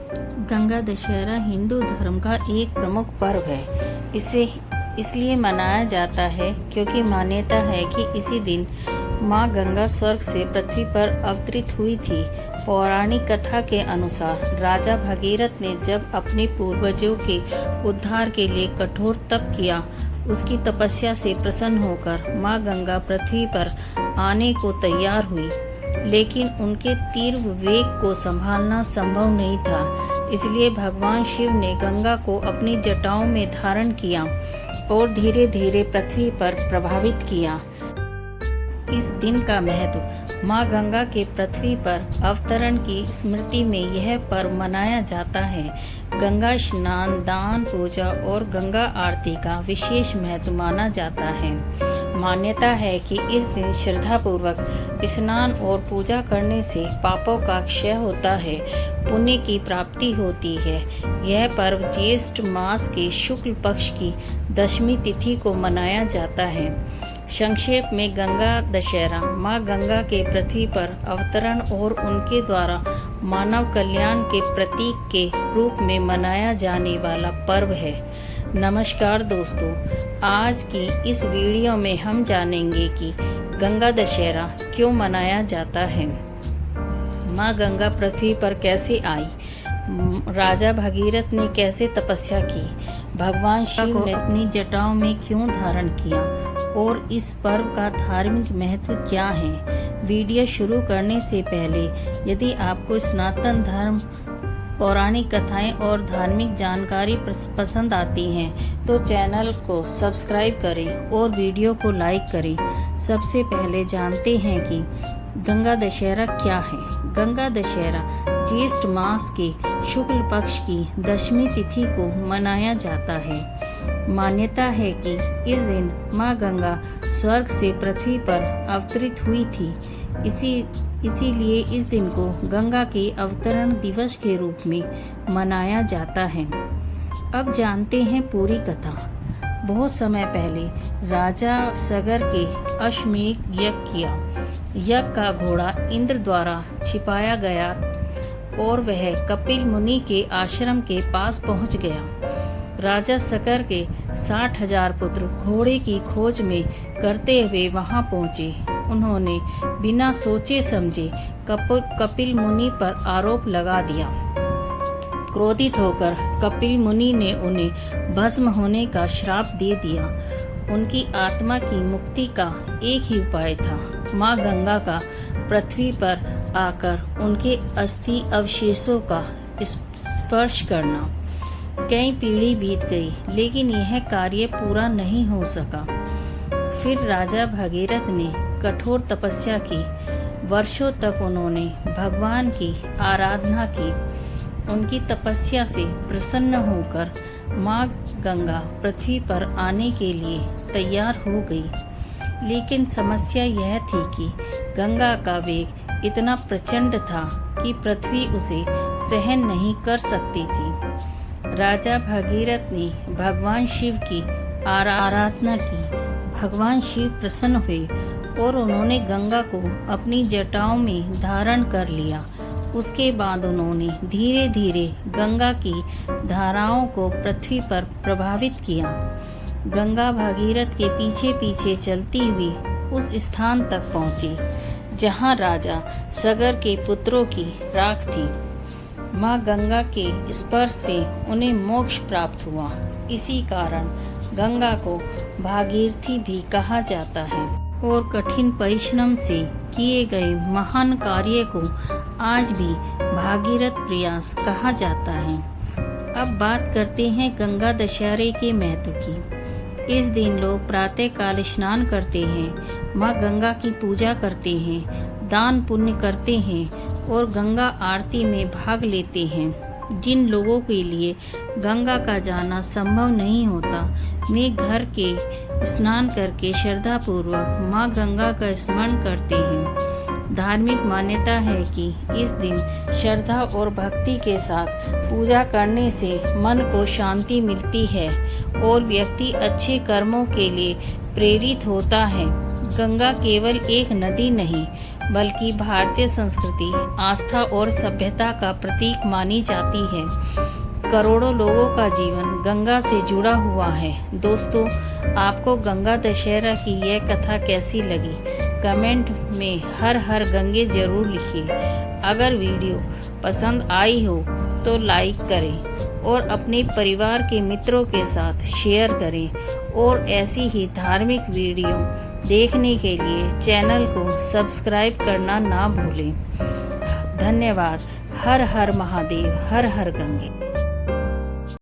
गंगा दशहरा हिंदू धर्म का एक प्रमुख पर्व है। इसे इसलिए मनाया जाता है क्योंकि मान्यता है कि इसी दिन माँ गंगा स्वर्ग से पृथ्वी पर अवतरित हुई थी। पौराणिक कथा के अनुसार राजा भगीरथ ने जब अपने पूर्वजों के उद्धार के लिए कठोर तप किया, उसकी तपस्या से प्रसन्न होकर माँ गंगा पृथ्वी पर आने को तैयार हुई, लेकिन उनके तीव्र वेग को संभालना संभव नहीं था। इसलिए भगवान शिव ने गंगा को अपनी जटाओं में धारण किया और धीरे धीरे पृथ्वी पर प्रभावित किया। इस दिन का महत्व माँ गंगा के पृथ्वी पर अवतरण की स्मृति में यह पर्व मनाया जाता है। गंगा स्नान, दान, पूजा और गंगा आरती का विशेष महत्व माना जाता है। मान्यता है कि इस दिन श्रद्धापूर्वक स्नान और पूजा करने से पापों का क्षय होता है, पुण्य की प्राप्ति होती है। यह पर्व ज्येष्ठ मास के शुक्ल पक्ष की दशमी तिथि को मनाया जाता है। संक्षेप में, गंगा दशहरा माँ गंगा के पृथ्वी पर अवतरण और उनके द्वारा मानव कल्याण के प्रतीक के रूप में मनाया जाने वाला पर्व है। नमस्कार दोस्तों, आज की इस वीडियो में हम जानेंगे कि गंगा दशहरा क्यों मनाया जाता है, माँ गंगा पृथ्वी पर कैसे आई, राजा भगीरथ ने कैसे तपस्या की, भगवान शिव ने अपनी जटाओं में क्यों धारण किया और इस पर्व का धार्मिक महत्व क्या है। वीडियो शुरू करने से पहले यदि आपको सनातन धर्म, पौराणिक कथाएं और धार्मिक जानकारी पसंद आती हैं तो चैनल को सब्सक्राइब करें और वीडियो को लाइक करें। सबसे पहले जानते हैं कि गंगा दशहरा क्या है। गंगा दशहरा ज्येष्ठ मास के शुक्ल पक्ष की दशमी तिथि को मनाया जाता है। मान्यता है कि इस दिन माँ गंगा स्वर्ग से पृथ्वी पर अवतरित हुई थी। इसीलिए इस दिन को गंगा के अवतरण दिवस के रूप में मनाया जाता है। अब जानते हैं पूरी कथा। बहुत समय पहले राजा सगर के अश्वमेध यज्ञ किया। यज्ञ का घोड़ा इंद्र द्वारा छिपाया गया और वह कपिल मुनि के आश्रम के पास पहुंच गया। राजा सकर के 60,000 पुत्र घोड़े की खोज में करते हुए वहां पहुंचे। उन्होंने बिना सोचे समझे कपिल मुनि पर आरोप लगा दिया। क्रोधित होकर कपिल मुनि ने उन्हें भस्म होने का श्राप दे दिया। उनकी आत्मा की मुक्ति का एक ही उपाय था, माँ गंगा का पृथ्वी पर आकर उनके अस्थि अवशेषों का स्पर्श करना। कई पीढ़ी बीत गई, लेकिन यह कार्य पूरा नहीं हो सका। फिर राजा भगीरथ ने कठोर तपस्या की। वर्षों तक उन्होंने भगवान की आराधना की। उनकी तपस्या से प्रसन्न होकर माँ गंगा पृथ्वी पर आने के लिए तैयार हो गई। लेकिन समस्या यह थी कि गंगा का वेग इतना प्रचंड था कि पृथ्वी उसे सहन नहीं कर सकती थी। राजा भगीरथ ने भगवान शिव की आराधना की। भगवान शिव प्रसन्न हुए और उन्होंने गंगा को अपनी जटाओं में धारण कर लिया। उसके बाद उन्होंने धीरे धीरे गंगा की धाराओं को पृथ्वी पर प्रभावित किया। गंगा भगीरथ के पीछे पीछे चलती हुई उस स्थान तक पहुंची जहां राजा सगर के पुत्रों की राख थी। माँ गंगा के स्पर्श से उन्हें मोक्ष प्राप्त हुआ। इसी कारण गंगा को भागीरथी भी कहा जाता है और कठिन परिश्रम से किए गए महान कार्य को आज भी भागीरथ प्रयास कहा जाता है। अब बात करते हैं गंगा दशहरे के महत्व की। इस दिन लोग प्रातःकाल स्नान करते हैं, माँ गंगा की पूजा करते हैं, दान पुण्य करते हैं और गंगा आरती में भाग लेते हैं। जिन लोगों के लिए गंगा का जाना संभव नहीं होता, वे घर के स्नान करके श्रद्धापूर्वक माँ गंगा का स्मरण करते हैं। धार्मिक मान्यता है कि इस दिन श्रद्धा और भक्ति के साथ पूजा करने से मन को शांति मिलती है और व्यक्ति अच्छे कर्मों के लिए प्रेरित होता है। गंगा केवल एक नदी नहीं, बल्कि भारतीय संस्कृति, आस्था और सभ्यता का प्रतीक मानी जाती है। करोड़ों लोगों का जीवन गंगा से जुड़ा हुआ है। दोस्तों, आपको गंगा दशहरा की यह कथा कैसी लगी? कमेंट में हर हर गंगे जरूर लिखिए। अगर वीडियो पसंद आई हो तो लाइक करें और अपने परिवार के मित्रों के साथ शेयर करें और ऐसी ही धार्मिक वीडियो देखने के लिए चैनल को सब्सक्राइब करना ना भूलें। धन्यवाद। हर हर महादेव, हर हर गंगे।